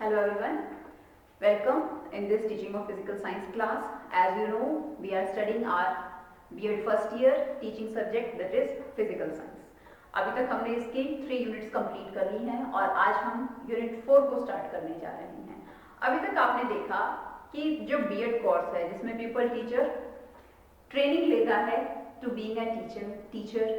Hello everyone, welcome in this teaching of physical science class. As you know, we are studying our B.Ed first year teaching subject that is physical science. अभी तक हमने इसकी 3 units complete कर ली हैं और आज हम unit 4 को स्टार्ट करने जा रहे हैं। अभी तक आपने देखा कि जो B.Ed कोर्स है जिसमें पीपल टीचर ट्रेनिंग लेता है टू बीइंग अ टीचर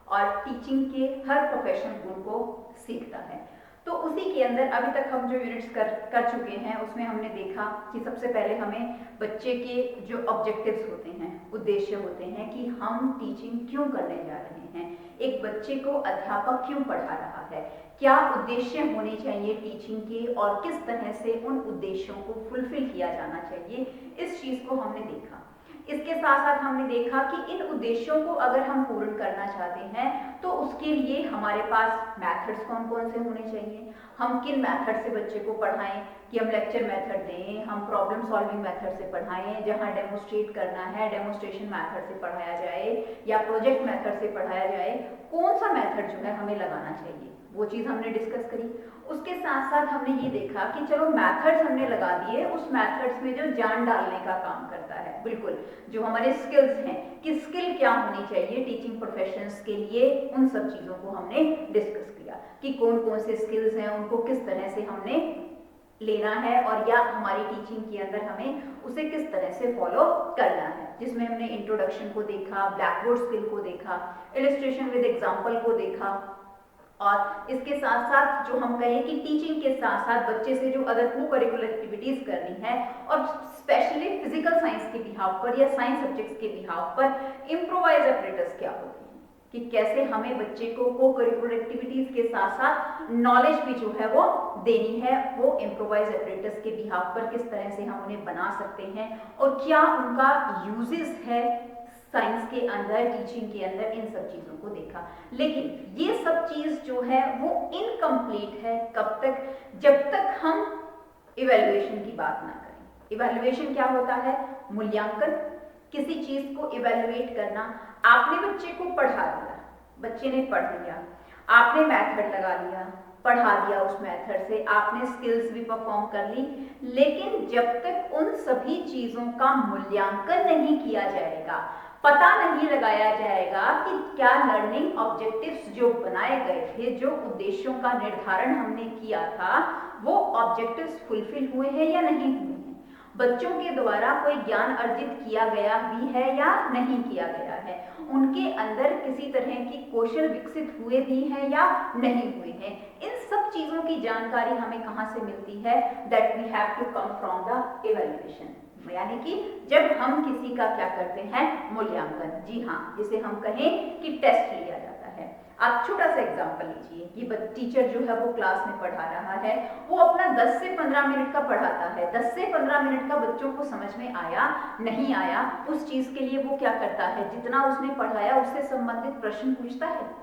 और टीचिंग के हर प्रोफेशनल गुण को सीखता है, तो उसी के अंदर अभी तक हम जो यूनिट्स कर चुके हैं उसमें हमने देखा कि सबसे पहले हमें बच्चे के जो ऑब्जेक्टिव्स होते हैं, उद्देश्य होते हैं कि हम टीचिंग क्यों करने जा रहे हैं, एक बच्चे को अध्यापक क्यों पढ़ा रहा है, क्या उद्देश्य होने चाहिए टीचिंग के और किस तरह से उन उद्देश्यों को फुलफिल किया जाना चाहिए, इस चीज को हमने देखा। इसके साथ साथ हमने देखा कि इन उद्देश्यों को अगर हम पूर्ण करना चाहते हैं तो उसके लिए हमारे पास मेथड्स कौन कौन से होने चाहिए, हम किन मेथड से बच्चे को पढ़ाएं, कि हम लेक्चर मेथड दें, हम प्रॉब्लम सॉल्विंग मेथड से पढ़ाएं, जहां डेमोस्ट्रेट करना है डेमोस्ट्रेशन मेथड से पढ़ाया जाए या प्रोजेक्ट मेथड से पढ़ाया जाए, कौन सा मेथड जो है हमें लगाना चाहिए, वो चीज हमने डिस्कस करी। उसके साथ साथ हमने ये देखा कि चलो मेथड्स हमने लगा दिए, उस मेथड्स में जो जान डालने का काम करता है, बिल्कुल जो हमारे स्किल्स हैं कि स्किल क्या होनी चाहिए टीचिंग प्रोफेशंस के लिए, उन सब चीजों को हमने डिस्कस किया कि कौन कौन से स्किल्स हैं, उनको किस तरह से हमने लेना है और या हमारी टीचिंग के अंदर हमें उसे किस तरह से फॉलो करना है, जिसमें हमने इंट्रोडक्शन को देखा, ब्लैक बोर्ड स्किल को देखा, इलस्ट्रेशन विद एग्जांपल को देखा, और इसके साथ साथ जो हम कहें कि टीचिंग के साथ साथ बच्चे से जो अदर को करिकुलर एक्टिविटीज करनी है और स्पेशली फिजिकल साइंस के बिहाव पर या साइंस सब्जेक्ट्स के बिहाव पर इम्प्रोवाइज ऑपरेटर्स क्या होते हैं, कि कैसे हमें बच्चे को को करिकुलर एक्टिविटीज के साथ साथ नॉलेज भी जो है वो देनी है, वो इम्प्रोवाइज ऑपरेटर्स के बिहाव पर किस तरह से हम उन्हें बना सकते हैं और क्या उनका यूजेस है साइंस के अंदर, टीचिंग के अंदर, इन सब चीजों को देखा। लेकिन ये सब चीज जो है वो इनकम्प्लीट है कब तक, जब तक हम इवैल्यूएशन की बात ना करें। इवैल्यूएशन क्या होता है? मूल्यांकन, किसी चीज को इवैल्यूएट करना। आपने बच्चे को पढ़ा दिया, बच्चे ने पढ़ लिया, आपने मेथड लगा लिया, पढ़ा दिया, उस मेथड से आपने स्किल्स भी परफॉर्म कर ली, लेकिन जब तक उन सभी चीजों का मूल्यांकन नहीं किया जाएगा, पता नहीं लगाया जाएगा कि क्या लर्निंग ऑब्जेक्टिव्स जो बनाए गए थे, जो उद्देश्यों का निर्धारण हमने किया था, वो ऑब्जेक्टिव्स फुलफिल हुए हैं या नहीं हुए हैं, बच्चों के द्वारा कोई ज्ञान अर्जित किया गया भी है या नहीं किया गया है, उनके अंदर किसी तरह की कौशल विकसित हुए भी हैं या नहीं हुए हैं, इन सब चीजों की जानकारी हमें कहां से मिलती है? That we have to come from the evaluation, यानी कि जब हम किसी का क्या करते हैं? मूल्यांकन। जी हाँ, जिसे हम कहें कि टेस्ट लिया जाता है। आप छोटा सा एग्जांपल लीजिए कि टीचर जो है वो क्लास में पढ़ा रहा है, वो अपना 10 से 15 मिनट का पढ़ाता है, 10 से 15 मिनट का बच्चों को समझ में आया नहीं आया, उस चीज के लिए वो क्या करता है? जितना उसने पढ़ाया उससे संबंधित प्रश्न पूछता है।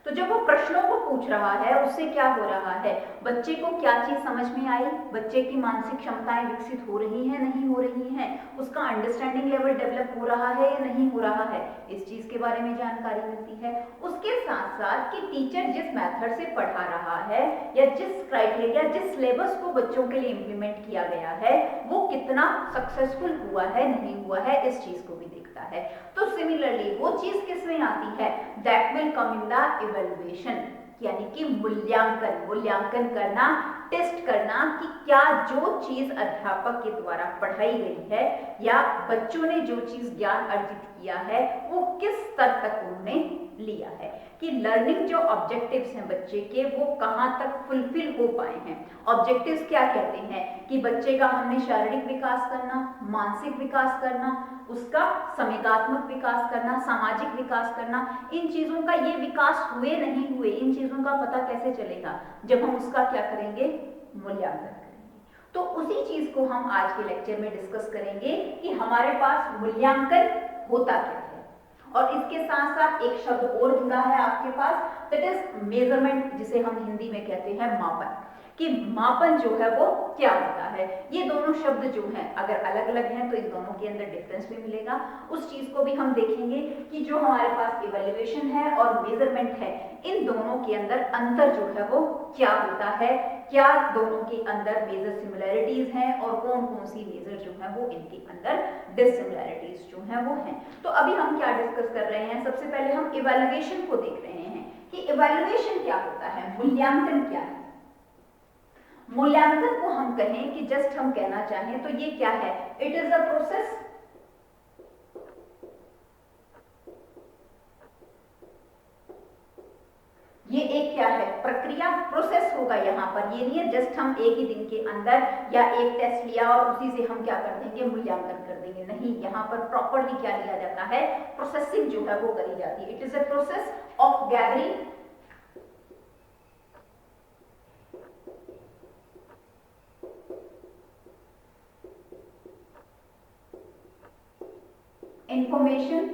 तो जब वो प्रश्नों को पूछ रहा है, उससे क्या हो रहा है? बच्चे को क्या चीज समझ में आई, बच्चे की मानसिक क्षमताएं विकसित हो रही हैं नहीं हो रही हैं, उसका अंडरस्टैंडिंग लेवल डेवलप हो रहा है या नहीं हो रहा है, इस चीज के बारे में जानकारी मिलती है। उसके साथ साथ कि टीचर जिस मेथड से पढ़ा रहा है या जिस क्राइटेरिया, जिस सिलेबस को बच्चों के लिए इम्प्लीमेंट किया गया है, वो कितना सक्सेसफुल हुआ है नहीं हुआ है, इस चीज को भी देखता है। तो सिमिलरली वो चीज किसमें आती है? That will come in the evaluation, यानी कि मूल्यांकन करना, टेस्ट करना कि क्या जो चीज अध्यापक के द्वारा पढ़ाई गई है या बच्चों ने जो चीज ज्ञान अर्जित किया है वो किस स्तर तक उन्होंने लिया है, कि लर्निंग जो ऑब्जेक्टिव्स हैं बच्चे के वो कहां तक फुलफिल हो पाए हैं। ऑब्जेक्टिव्स क्या कहते हैं? कि बच्चे का हमने शारीरिक विकास करना, मानसिक विकास करना, उसका संवेगात्मक विकास करना, सामाजिक विकास करना, इन चीजों का ये विकास हुए नहीं हुए, इन चीजों का पता कैसे चलेगा? जब हम उसका क्या करेंगे? मूल्यांकन करेंगे। तो उसी चीज को हम आज के लेक्चर में डिस्कस करेंगे कि हमारे पास मूल्यांकन होता क्या है, और इसके साथ साथ एक शब्द और जुड़ा है आपके पास, दैट इज मेजरमेंट, जिसे हम हिंदी में कहते हैं मापन, कि मापन जो है वो क्या होता है। ये दोनों शब्द जो हैं अगर अलग अलग हैं तो इन दोनों के अंदर डिफरेंस भी मिलेगा। उस चीज को भी हम देखेंगे कि जो हमारे पास इवैल्यूएशन है और मेजरमेंट है, इन दोनों के अंदर अंतर जो है वो क्या होता है, क्या दोनों के अंदर मेजर सिमिलैरिटीज हैं और कौन कौन सी मेजर जो है वो इनके अंदर डिससिमिलैरिटीज जो है वो हैं। तो अभी हम क्या डिस्कस कर रहे हैं, सबसे पहले हम इवैल्यूएशन को देख रहे हैं कि इवैल्यूएशन क्या होता है, मूल्यांकन क्या है। मूल्यांकन को हम कहें कि जस्ट हम कहना चाहें तो ये क्या है, इट इज अ प्रोसेस ये एक क्या है, प्रक्रिया, प्रोसेस होगा यहाँ पर। ये नहीं है जस्ट हम एक ही दिन के अंदर या एक टेस्ट लिया और उसी से हम क्या कर देंगे, मूल्यांकन कर देंगे, नहीं। यहाँ पर प्रॉपरली क्या लिया जाता है, प्रोसेसिंग जो है वो करी जाती है। It is a process of gathering information.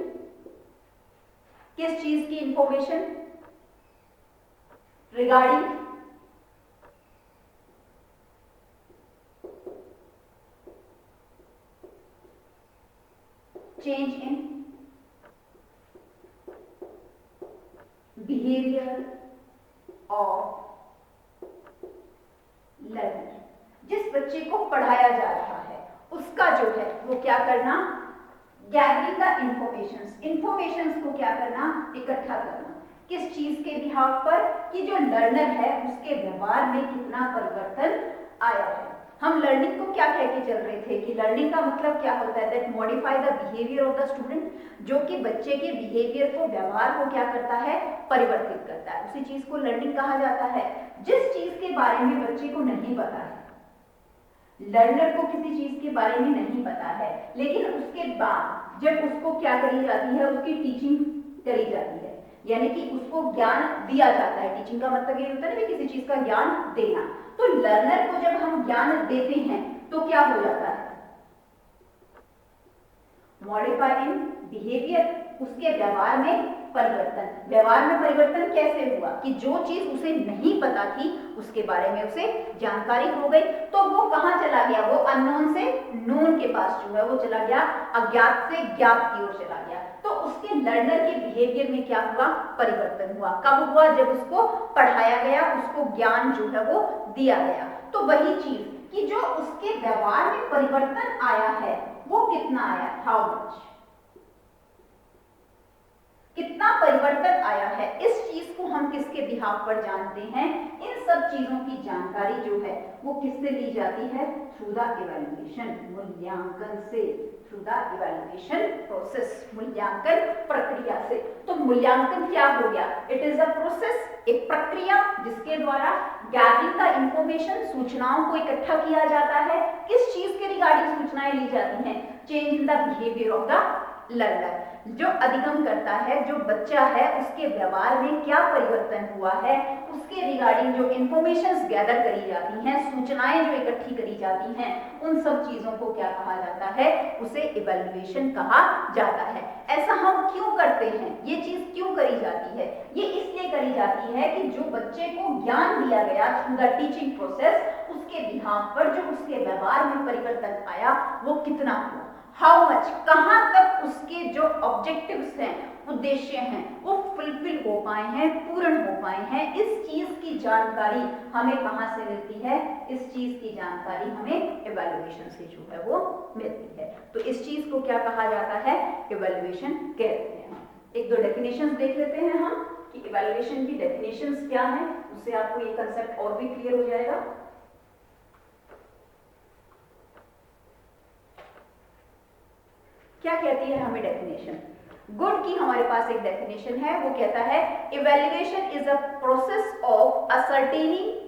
किस चीज की information, regarding change in behaviour of learner. जिस बच्चे को पढ़ाया जा रहा है उसका जो है वो क्या करना, गैदरिंग द इंफॉर्मेशंस, इंफॉर्मेशंस को क्या करना, इकट्ठा करना। किस चीज के बिहाफ पर, कि जो लर्नर है उसके व्यवहार में कितना परिवर्तन आया है। हम लर्निंग को क्या कह के चल रहे थे कि लर्निंग का मतलब क्या होता है, that modify the behaviour of the student, जो कि बच्चे के बिहेवियर को, व्यवहार को क्या करता है, परिवर्तित करता है। उसी चीज को लर्निंग कहा जाता है। जिस चीज के बारे में बच्चे को नहीं पता है, लर्नर को किसी चीज के बारे में नहीं पता है, लेकिन उसके बाद जब उसको क्या करी जाती है, उसकी टीचिंग करी जाती है, यानी कि उसको ज्ञान दिया जाता है। टीचिंग का मतलब ये होता है ना, किसी चीज का ज्ञान देना। तो लर्नर को जब हम ज्ञान देते हैं तो क्या हो जाता है, मॉडिफाई इन बिहेवियर, उसके व्यवहार में परिवर्तन। व्यवहार में परिवर्तन कैसे हुआ कि जो चीज उसे नहीं पता थी उसके बारे में उसे जानकारी हो गई, तो वो कहां चला गया, वो अननोन से नोन के पास जो है वो चला गया, अज्ञात से ज्ञात की ओर चला गया। तो उसके लर्नर के बिहेवियर में क्या हुआ, परिवर्तन हुआ। कब हुआ, जब उसको पढ़ाया गया, उसको ज्ञान जो है वो दिया गया। तो वही चीज कि जो उसके व्यवहार में परिवर्तन आया है वो कितना आया, हाउ मच, कितना परिवर्तन आया है, इस चीज को हम किसके बिहाफ पर जानते हैं। इन सब चीजों की जानकारी जो है वो किससे ली जाती है, थ्रू द इवैल्यूएशन, मूल्यांकन से, थ्रू द इवैल्यूएशन प्रोसेस, मूल्यांकन प्रक्रिया से। तो मूल्यांकन क्या हो गया, इट इज अ प्रोसेस, एक प्रक्रिया जिसके द्वारा गैदरिंग द इंफॉर्मेशन, सूचनाओं को इकट्ठा किया जाता है। किस चीज के रिगार्डिंग सूचनाएं ली जाती हैं, change in the behaviour of the learner, जो अधिगम करता है, जो बच्चा है उसके व्यवहार में क्या परिवर्तन हुआ है, उसके रिगार्डिंग जो इंफॉर्मेशंस गैदर करी जाती हैं, सूचनाएं जो इकट्ठी करी जाती हैं, उन सब चीजों को क्या कहा जाता है, उसे इवैल्यूएशन कहा जाता है। ऐसा हम क्यों करते हैं, ये चीज क्यों करी जाती है, ये इसलिए करी जाती है कि जो बच्चे को ज्ञान दिया गया थ्रू द टीचिंग प्रोसेस, उसके बिहाफ पर जो उसके व्यवहार में परिवर्तन आया वो कितना हुआ, हाउ मच, कहां तक उसके जो ऑब्जेक्टिव्स हैं, उद्देश्य हैं, वो फुलफिल हो पाए हैं, पूर्ण हो पाए हैं। इस चीज की जानकारी हमें कहां से मिलती है, इस चीज की जानकारी हमें इवैल्यूएशन से जो है वो मिलती है। तो इस चीज को क्या कहा जाता है, इवैल्यूएशन कहते हैं। एक दो डेफिनेशंस देख लेते हैं हम कि इवैल्यूएशन की डेफिनेशंस क्या है, उससे आपको ये कंसेप्ट और भी क्लियर हो जाएगा। क्या कहती है हमें डेफिनेशन, गुड की हमारे पास एक डेफिनेशन है, वो कहता है evaluation is a process of ascertaining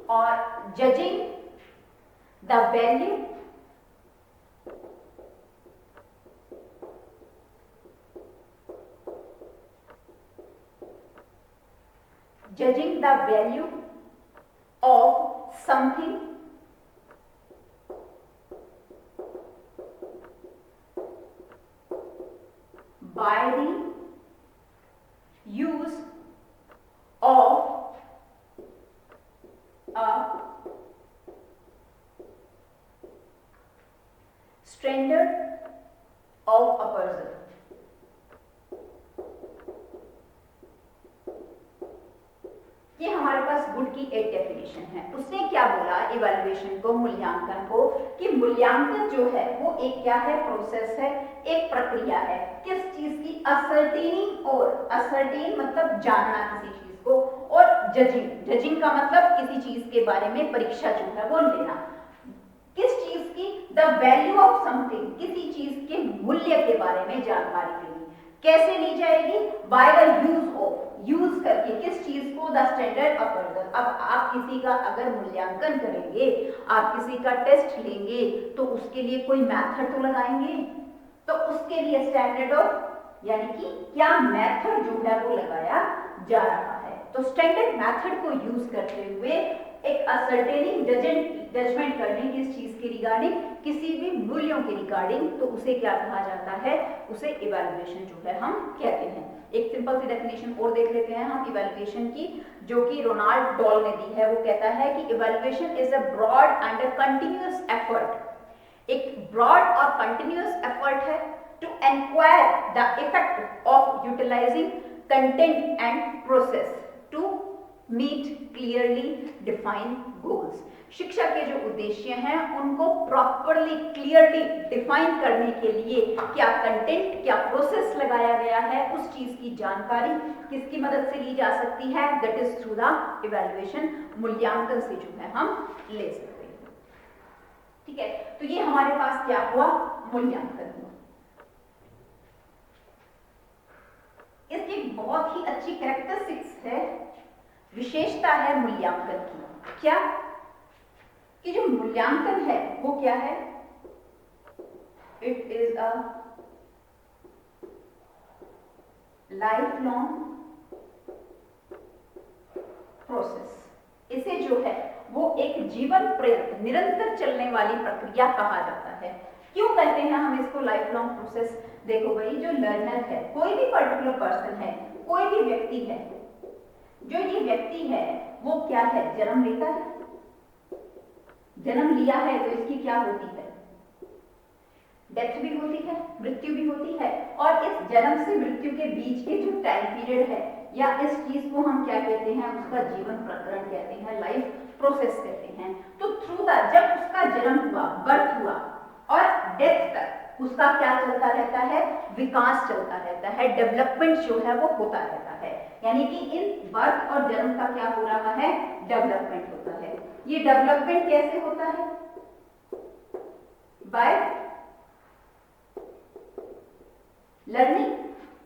or judging the value judging the value of something by the use of a standard of a person. ये हमारे पास गुड की एक डेफिनेशन है। उसने क्या बोला इवैल्यूएशन को, मूल्यांकन को, कि मूल्यांकन जो है वो एक क्या है, प्रोसेस है, एक प्रक्रिया है। किस चीज की? असर्टेनिंग, और असर्टेन मतलब जानना किसी चीज को, और जजिंग, जजिंग का मतलब किसी चीज के बारे में परीक्षा जो है वो लेना। किस चीज की? द वैल्यू ऑफ समथिंग, किसी चीज के मूल्य के बारे में जानकारी लेनी। कैसे ली जाएगी? By the use of, use करके, किस चीज को? The standard of person. अब आप किसी का अगर मूल्यांकन करेंगे, आप किसी का टेस्ट लेंगे, तो उसके लिए कोई मेथड तो लगाएंगे, तो उसके लिए स्टैंडर्ड ऑफ यानी कि क्या मेथड जो है वो लगाया जा रहा है। तो स्टैंडर्ड मेथड को यूज करते हुए एक असर्टेनिंग जजमेंट करने किस चीज के रिगार्डिंग, किसी भी मूल्यों के रिगार्डिंग, तो उसे क्या कहा जाता है? उसे इवैल्यूएशन जो है हम कहते हैं। एक सिंपल सी डेफिनेशन और देख लेते हैं हम इवैल्यूएशन की, जो कि रोनाल्ड डॉल ने दी है। वो कहता है कि evaluation is a broad and a continuous effort, एक ब्रॉड और कंटिन्यूअस एफर्ट है to enquire the effect of utilising content and process to meet clearly defined goals. शिक्षा के जो उद्देश्य हैं उनको प्रॉपरली क्लियरली डिफाइन करने के लिए क्या कंटेंट, क्या प्रोसेस लगाया गया है, उस चीज की जानकारी किसकी मदद से ली जा सकती है? That is through the evaluation, मूल्यांकन से जो है हम ले सकते हैं। ठीक है, तो ये हमारे पास क्या हुआ? मूल्यांकन हुआ। इसकी बहुत ही अच्छी कैरेक्टरिस्टिक्स है, विशेषता है मूल्यांकन की। क्या? कि जो मूल्यांकन है वो क्या है? It is a life long process. इसे जो है वो एक जीवन पर्यंत निरंतर चलने वाली प्रक्रिया कहा जाता है। क्यों कहते हैं हम इसको लाइफ लॉन्ग प्रोसेस? देखो भाई, जो लर्नर है, कोई भी पर्टिकुलर पर्सन है, कोई भी व्यक्ति है, जो ये व्यक्ति है वो क्या है? जन्म लेता है, जन्म लिया है तो इसकी क्या होती है? डेथ भी होती है, मृत्यु भी होती है। और इस जन्म से मृत्यु के बीच के जो टाइम पीरियड है, या इस चीज को हम क्या कहते हैं? उसका जीवन प्रकरण कहते हैं, लाइफ प्रोसेस कहते हैं। तो थ्रू द, जब उसका जन्म हुआ, बर्थ हुआ, और डेथ तक उसका क्या चलता रहता है? विकास चलता रहता है, डेवलपमेंट जो है वो होता रहता है। यानी कि इन बर्थ और जन्म का क्या हो रहा है? डेवलपमेंट होता है। ये डेवलपमेंट कैसे होता है? बाय लर्निंग,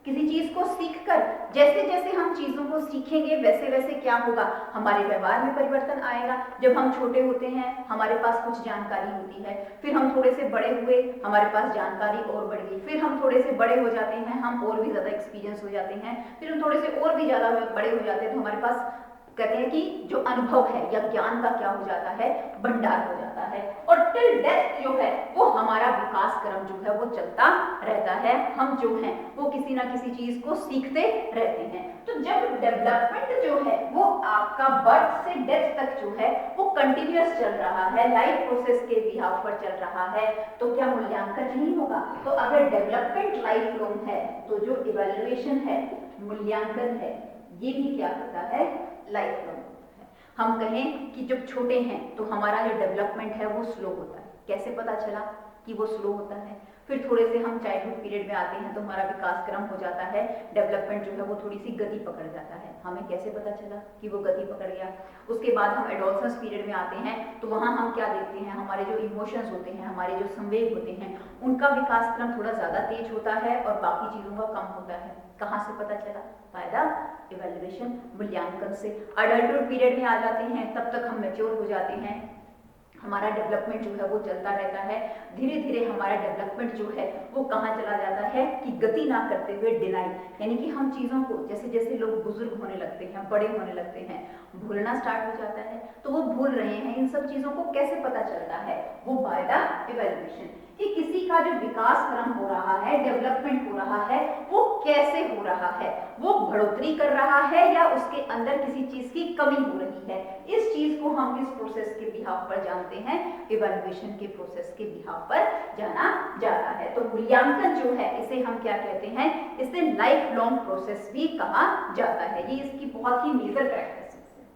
किसी चीज को सीखकर। जैसे जैसे हम चीजों को सीखेंगे वैसे वैसे क्या होगा? हमारे व्यवहार में परिवर्तन आएगा। जब हम छोटे होते हैं हमारे पास कुछ जानकारी होती है, फिर हम थोड़े से बड़े हुए, हमारे पास जानकारी और बढ़ गई, फिर हम थोड़े से बड़े हो जाते हैं, हम और भी ज्यादा एक्सपीरियंस हो जाते हैं, फिर हम थोड़े से और भी ज्यादा बड़े हो जाते हैं, तो हमारे पास कहते हैं कि जो अनुभव है या ज्ञान का क्या हो जाता है? भंडार हो जाता है। और टिल डेथ जो है वो हमारा विकास क्रम जो है वो चलता रहता है। हम जो हैं वो किसी ना किसी चीज को सीखते रहते हैं। तो जब डेवलपमेंट जो है वो आपका बर्थ से डेथ तक जो है वो कंटिन्यूअस चल रहा है, लाइफ प्रोसेस के बिहाफ पर चल रहा है, तो क्या मूल्यांकन नहीं होगा? तो अगर डेवलपमेंट लाइफ लॉन्ग है तो जो इवैल्यूएशन है, मूल्यांकन है, ये भी क्या होता है? लाइफ लॉन्ग होता है। हम कहें कि जब छोटे हैं तो हमारा जो डेवलपमेंट है वो स्लो होता है। कैसे पता चला कि वो स्लो होता है? फिर थोड़े से हम चाइल्डहुड पीरियड में आते हैं तो हमारा विकास क्रम हो जाता है, डेवलपमेंट जो है वो थोड़ी सी गति पकड़ जाता है। हमें कैसे पता चला कि वो गति पकड़ गया? उसके बाद हम एडोलसेंस पीरियड में आते हैं तो वहाँ हम क्या देखते हैं? हमारे जो इमोशंस होते हैं, हमारे जो संवेग होते हैं, उनका विकास क्रम थोड़ा ज्यादा तेज होता है और बाकी चीजों का कम होता है। कहाँ से पता चला? फायदा इवैल्यूएशन, मूल्यांकन से। अडल्टहुड पीरियड में आ जाते हैं, तब तक हम मैच्योर हो जाते हैं, हमारा डेवलपमेंट जो है वो चलता रहता है। धीरे धीरे हमारा डेवलपमेंट जो है वो कहाँ चला जाता है कि गति ना करते हुए डिनाई, यानी कि हम चीज़ों को जैसे जैसे लोग बुजुर्ग होने लगते हैं, बड़े होने लगते हैं, भूलना स्टार्ट हो जाता है। तो वो भूल रहे हैं, इन सब चीज़ों को कैसे पता चलता है? वो बाय द इवैल्यूएशन, कि किसी का जो विकास क्रम हो रहा है, डेवलपमेंट हो रहा है, वो कैसे हो रहा है, वो बढ़ोतरी कर रहा है या उसके अंदर किसी चीज की कमी हो रही है। इस चीज को हम किस प्रोसेस के बिहाफ पर जानते हैं? इवैल्यूएशन के प्रोसेस के बिहाफ पर जाना जाता है। तो मूल्यांकन जो है इसे हम क्या कहते हैं? इसे लाइफ लॉन्ग प्रोसेस भी कहा जाता है। ये इसकी बहुत ही मेजर कैरेक्टरिस्टिक्स है।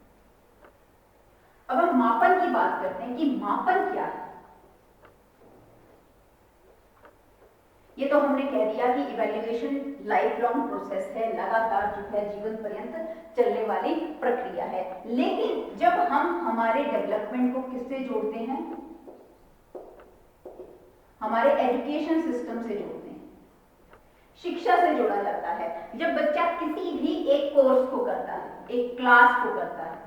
अब हम मापन की बात करते हैं कि मापन क्या है। ये तो हमने कह दिया कि इवैल्यूएशन लाइफ लॉन्ग प्रोसेस है, लगातार जो है जीवन पर्यंत चलने वाली प्रक्रिया है। लेकिन जब हम हमारे डेवलपमेंट को किससे जोड़ते हैं? हमारे एजुकेशन सिस्टम से जोड़ते हैं, शिक्षा से जोड़ा जाता है। जब बच्चा किसी भी एक कोर्स को करता है, एक क्लास को करता है,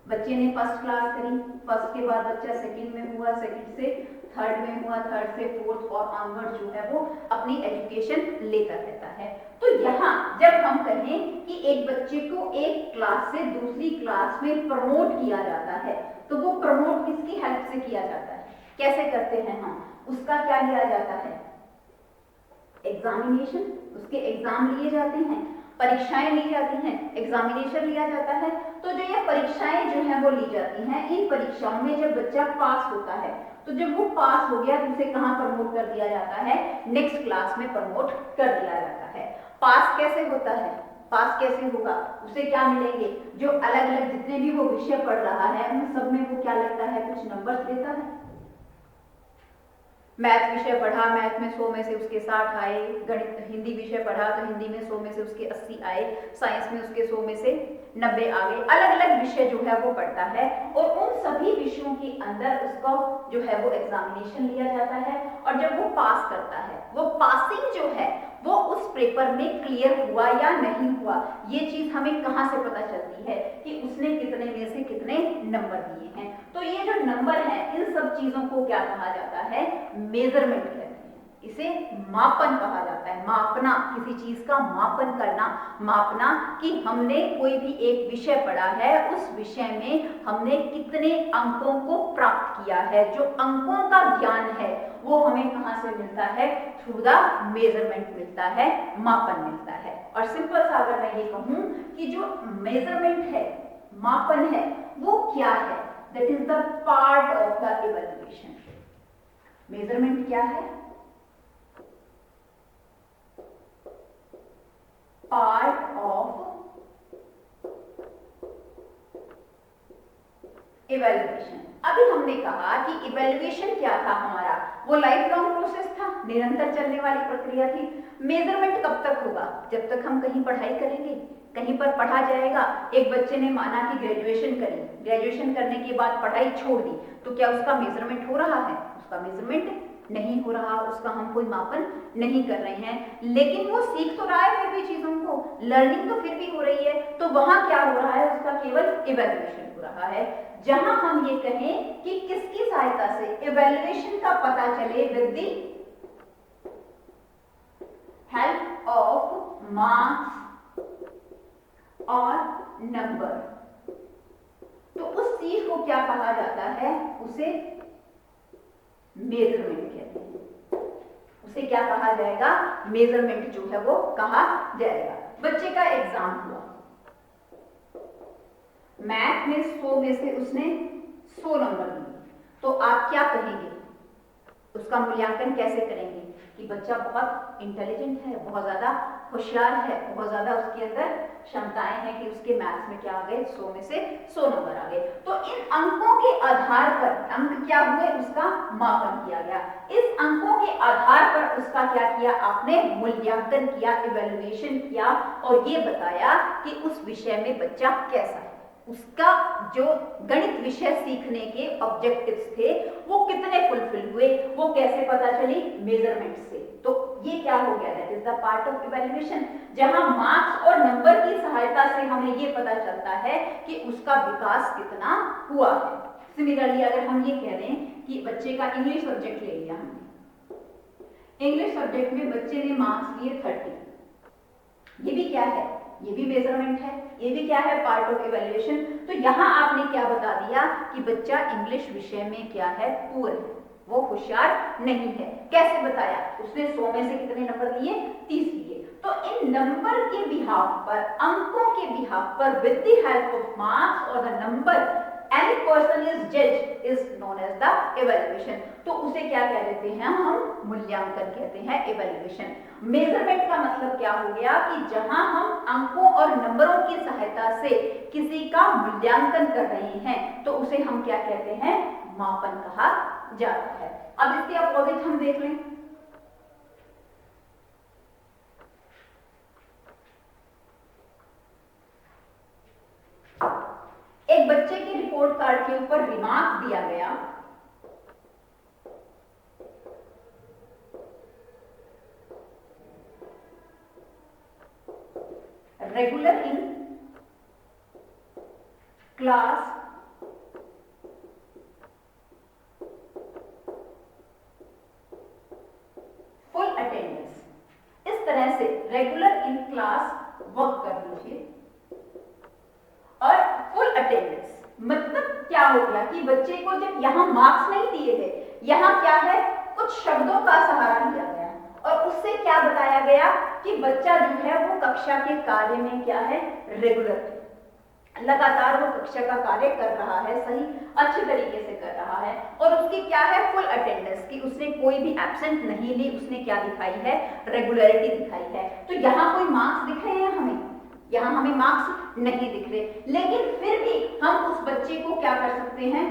बच्चे ने फर्स्ट क्लास करी, फर्स्ट के बाद बच्चा सेकंड में हुआ, सेकंड से थर्ड में हुआ, थर्ड से फोर्थ और ऑनवर्ड जो है वो अपनी एजुकेशन लेता रहता है। तो यहाँ जब हम कहें कि एक बच्चे को एक क्लास से दूसरी क्लास में प्रमोट किया जाता है, तो वो प्रमोट किसकी हेल्प से किया जाता है? कैसे करते हैं हम? उसका क्या लिया जाता है? एग्जामिनेशन, उसके एग्जाम लिए जाते हैं, परीक्षाएं ली जाती हैं, एग्जामिनेशन लिया जाता है। तो जो ये परीक्षाएं जो है वो ली जाती हैं, इन परीक्षाओं में जब बच्चा पास होता है, तो जब वो पास हो गया तो उसे कहाँ प्रमोट कर दिया जाता है? नेक्स्ट क्लास में प्रमोट कर दिया जाता है। पास कैसे होता है? पास कैसे होगा? उसे क्या मिलेंगे? जो अलग अलग जितने भी वो विषय पढ़ रहा है उन सब में वो क्या लेता है? कुछ नंबर्स लेता है। मैथ विषय पढ़ा, मैथ में 100 में से उसके 60 आए, गणित हिंदी विषय पढ़ा तो हिंदी में 100 में से उसके 80 आए, साइंस में उसके 100 में से 90 आ गए। अलग अलग विषय जो है वो पढ़ता है और उन सभी विषयों के अंदर उसका जो है वो एग्जामिनेशन लिया जाता है और जब वो पास करता है, वो पासिंग जो है वो उस पेपर में क्लियर हुआ या नहीं हुआ, ये चीज हमें कहां से पता चलती है कि उसने कितने में से कितने नंबर दिए हैं। तो ये जो नंबर है इन सब चीजों को क्या कहा जाता है? मेजरमेंट कहते हैं, इसे मापन कहा जाता है। मापना, किसी चीज का मापन करना, मापना कि हमने कोई भी एक विषय पढ़ा है, उस विषय में हमने कितने अंकों को प्राप्त किया है। जो अंकों का ज्ञान है वो हमें कहां से मिलता है? थ्रू द मेजरमेंट मिलता है, मापन मिलता है। और सिंपल सा अगर मैं ये कहूं कि जो मेजरमेंट है, मापन है, वो क्या है? That is the part of the evaluation. Measurement क्या है? Part of evaluation. अभी हमने कहा कि इवैल्यूएशन क्या था हमारा? वो लाइफ लॉन्ग प्रोसेस था, निरंतर चलने वाली प्रक्रिया थी। मेजरमेंट कब तक होगा? जब तक हम कहीं पढ़ाई करेंगे, कहीं पर पढ़ा जाएगा। एक बच्चे ने माना कि ग्रेजुएशन करी, ग्रेजुएशन करने के बाद पढ़ाई छोड़ दी, तो क्या उसका मेजरमेंट हो रहा है? उसका मेजरमेंट नहीं हो रहा, उसका हम कोई मापन नहीं कर रहे हैं। लेकिन वो सीख तो रहा है फिर भी चीजों को, लर्निंग तो फिर भी हो रही है। तो वहां क्या हो रहा है? उसका केवल इवैल्यूएशन हो रहा है। जहां हम ये कहें कि किसकी सहायता से इवैल्यूएशन का पता चले? With the help of marks और नंबर, तो उस चीज को क्या कहा जाता है? उसे मेजरमेंट कहते हैं। उसे क्या कहा जाएगा? मेजरमेंट जो है वो कहा जाएगा। बच्चे का एग्जाम हुआ, मैथ में 100 में से उसने 100 नंबर दिए, तो आप क्या कहेंगे? उसका मूल्यांकन कैसे करेंगे कि बच्चा बहुत इंटेलिजेंट है, बहुत ज्यादा होशियार है, बहुत ज्यादा उसके अंदर क्षमताएं हैं कि उसके मैथ्स में क्या आ गए? 100 में से 100 नंबर आ गए। तो इन अंकों के आधार पर, अंक क्या हुए? उसका मापन किया गया। इस अंकों के आधार पर उसका क्या किया? आपने मूल्यांकन किया, इवैल्यूएशन किया और ये बताया कि उस विषय में बच्चा कैसा है। उसका जो गणित विषय सीखने के ऑब्जेक्टिव्स थे वो कितने फुलफिल हुए, वो कैसे पता चली, मेजरमेंट से। तो ये क्या हो गया, that is the part of evaluation, जहां मार्क्स और नंबर की सहायता से हमें ये पता चलता है कि उसका विकास कितना हुआ है। सिमिलरली अगर हम ये कह दें कि बच्चे का इंग्लिश सब्जेक्ट ले लिया हमने, इंग्लिश सब्जेक्ट में बच्चे ने मार्क्स लिए 30, ये भी क्या है, ये भी मेजरमेंट है, ये भी क्या है, पार्ट ऑफ इवैल्यूएशन। तो यहां आपने क्या बता दिया कि बच्चा इंग्लिश विषय में क्या है, पुअर है, वो होशियार नहीं है। कैसे बताया, उसने 100 में से कितने नंबर लिए, 30 लिए। तो इन नंबर के बिहाफ पर, अंकों के बिहाफ पर, with the help of marks और the number any person is judged is known as the evaluation। तो उसे क्या कह देते हैं हम, मूल्यांकन कहते हैं, evaluation। मेजरमेंट का मतलब क्या हो गया कि जहां हम अंकों और नंबरों की सहायता से किसी का मूल्यांकन कर रहे हैं तो उसे हम क्या कहते हैं, मापन कहा जाता है। अब इसके अपोजिट हम देख लें, एक बच्चे के रिपोर्ट कार्ड के ऊपर रिमार्क दिया गया, regular in class, full attendance. इस तरह से रेगुलर इन क्लास वर्क कर दीजिए और फुल अटेंडेंस मतलब क्या हो गया कि बच्चे को जब यहां मार्क्स नहीं दिए गए, यहां क्या है, कुछ शब्दों का सहारा लिया गया और उससे क्या बताया गया कि बच्चा जो है वो कक्षा के कार्य में क्या है, रेगुलर है, लगातार वो कक्षा का कार्य कर रहा है, सही अच्छे तरीके से कर रहा है। और उसकी क्या है, फुल अटेंडेंस की उसने कोई भी एब्सेंट नहीं ली, उसने क्या दिखाई है, रेगुलरिटी दिखाई है। तो यहाँ कोई मार्क्स दिख रहे हैं हमें, यहाँ हमें मार्क्स नहीं दिख रहे, लेकिन फिर भी हम उस बच्चे को क्या कर सकते हैं,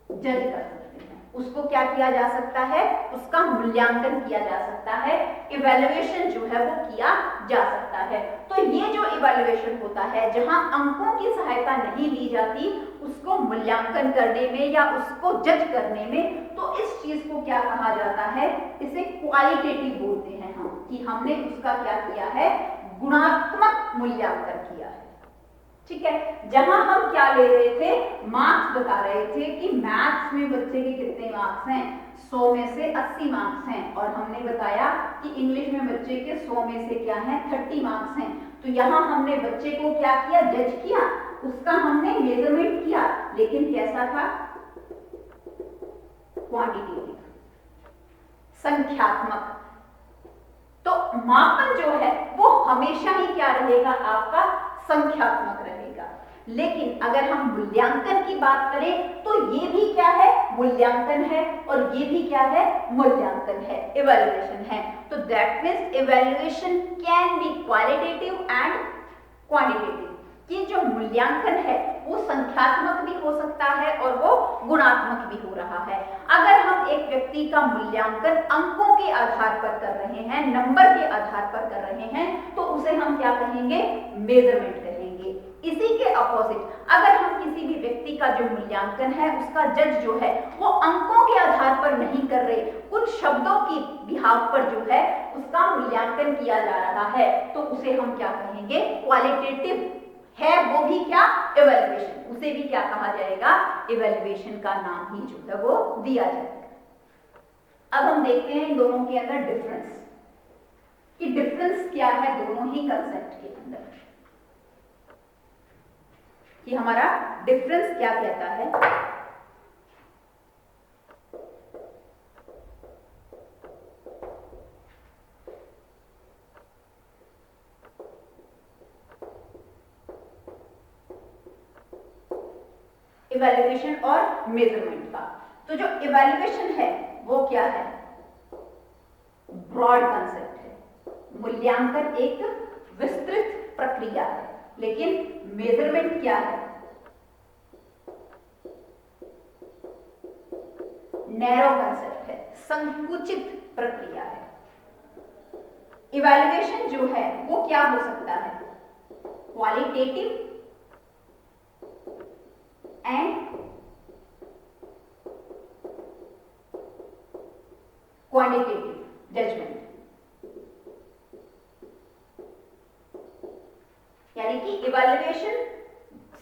जज कर सकते हैं, उसको क्या किया जा सकता है, उसका मूल्यांकन किया जा सकता है, इवैल्यूएशन जो है वो किया जा सकता है। तो ये जो इवैल्यूएशन होता है जहां अंकों की सहायता नहीं ली जाती उसको मूल्यांकन करने में या उसको जज करने में, तो इस चीज को क्या कहा जाता है, इसे क्वालिटेटिव बोलते हैं हम, कि हमने उसका क्या किया है, गुणात्मक मूल्यांकन किया है। ठीक है, जहां हम क्या ले रहे थे, मार्क्स बता रहे थे कि मैथ्स में बच्चे के कितने मार्क्स हैं, 100 में से 80 मार्क्स हैं, और हमने बताया कि इंग्लिश में बच्चे के 100 में से क्या है, 30 मार्क्स हैं। तो यहां हमने बच्चे को क्या किया, जज किया, उसका हमने मेजरमेंट किया, लेकिन कैसा था, क्वांटिटेटिव, संख्यात्मक। तो मापन जो है वो हमेशा ही क्या रहेगा, आपका संख्यात्मक रहेगा। लेकिन अगर हम मूल्यांकन की बात करें तो ये भी क्या है, मूल्यांकन है, और ये भी क्या है, मूल्यांकन है, इवैल्यूएशन है। तो that means evaluation can be qualitative and quantitative, कि जो मूल्यांकन है वो संख्यात्मक भी हो सकता है और वो गुणात्मक भी हो रहा है। अगर हम एक व्यक्ति का मूल्यांकन अंकों के आधार पर कर रहे हैं, नंबर के आधार पर कर रहे हैं, तो उसे हम क्या कहेंगे, मेजरमेंट कहेंगे। इसी के अपोजिट अगर हम किसी भी व्यक्ति का जो मूल्यांकन है, उसका जज जो है वो अंकों के आधार पर नहीं कर रहे, कुछ शब्दों की बिहाफ पर जो है उसका मूल्यांकन किया जा रहा है, तो उसे हम क्या कहेंगे, क्वालिटेटिव है, वो भी क्या, इवैल्यूएशन, उसे भी क्या कहा जाएगा, इवैल्यूएशन का नाम ही जो है वो दिया जाएगा। अब हम देखते हैं इन दोनों के अंदर डिफरेंस, कि डिफरेंस क्या है दोनों ही कंसेप्ट के अंदर, कि हमारा डिफरेंस क्या कहता है। इवैल्यूएशन और मेजरमेंट का, तो जो इवैल्यूएशन है वो क्या है, ब्रॉड कंसेप्ट है, मूल्यांकन एक विस्तृत प्रक्रिया है, लेकिन मेजरमेंट क्या है, नैरो कंसेप्ट है, संकुचित प्रक्रिया है। इवैल्यूएशन जो है वो क्या हो सकता है, क्वालिटेटिव क्वांटिटेटिव जजमेंट, यानी कि इवैल्यूएशन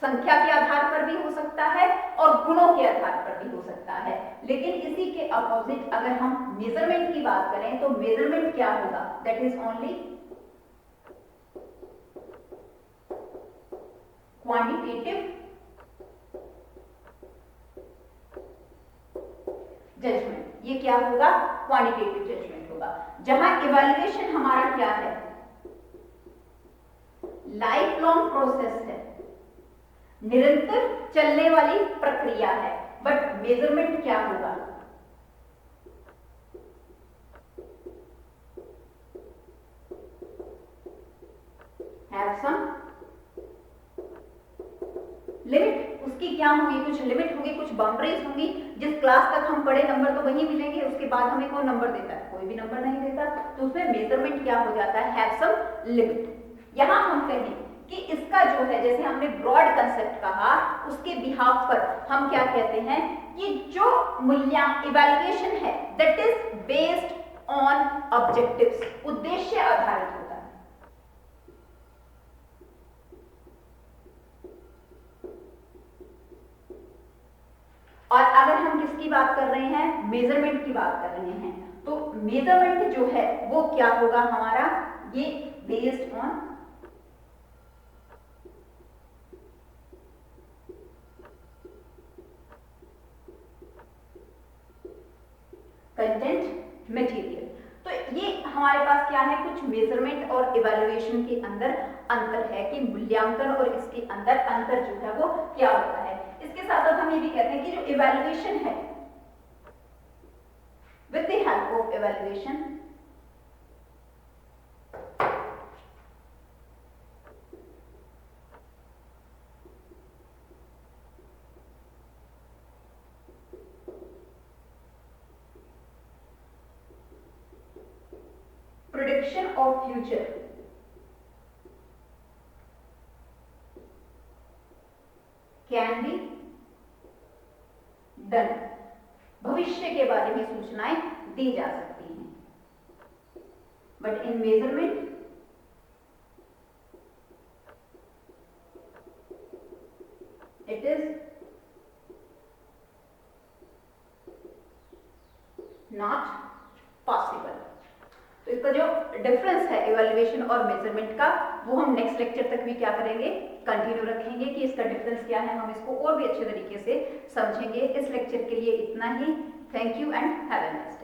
संख्या के आधार पर भी हो सकता है और गुणों के आधार पर भी हो सकता है, लेकिन इसी के अपोजिट अगर हम मेजरमेंट की बात करें तो मेजरमेंट क्या होगा, that is only quantitative judgement. ये क्या होगा, क्वांटिटेटिव जजमेंट होगा, जहां इवैल्यूएशन हमारा क्या है, लाइफ लॉन्ग प्रोसेस है, निरंतर चलने वाली प्रक्रिया है, बट मेजरमेंट क्या होगा, हैव सम लिमिट। उसकी क्या होगी, कुछ लिमिट होगी, कुछ बाउंड्रीज होंगी। जिस क्लास तक हम पढ़े नंबर तो वही मिलेंगे, उसके बाद हमें कौन नंबर देता है, कोई भी नंबर नहीं देता, तो उसमें मेजरमेंट क्या हो जाता है, हैव सम लिमिट। यहां हम कहें कि इसका जो है, जैसे हमने ब्रॉड कंसेप्ट कहा, उसके बिहाफ पर हम क्या कहते हैं कि जो इवैल्यूएशन है that is based on objectives, उद्देश्य आधारित होता है। और अगर हम किसकी बात कर रहे हैं, मेजरमेंट की बात कर रहे हैं, तो मेजरमेंट जो है वो क्या होगा हमारा, ये बेस्ड ऑन कंटेंट मटेरियल। तो ये हमारे पास क्या है, कुछ मेजरमेंट और इवैल्यूएशन के अंदर अंतर है कि मूल्यांकन और इसके अंदर अंतर जो है वो क्या होता है। इसके साथ साथ हम ये भी कहते हैं कि जो इवैल्यूएशन है, with the help of evaluation prediction of future can be done, भविष्य के बारे में सूचनाएं दी जा सकती हैं, but in measurement it is not possible. तो इसका जो डिफरेंस है इवैल्यूएशन और मेजरमेंट का, वो हम नेक्स्ट लेक्चर तक भी क्या करेंगे, कंटिन्यू रखेंगे कि इसका डिफरेंस क्या है, हम इसको और भी अच्छे तरीके से समझेंगे। इस लेक्चर के लिए इतना ही। Thank you and have a nice day.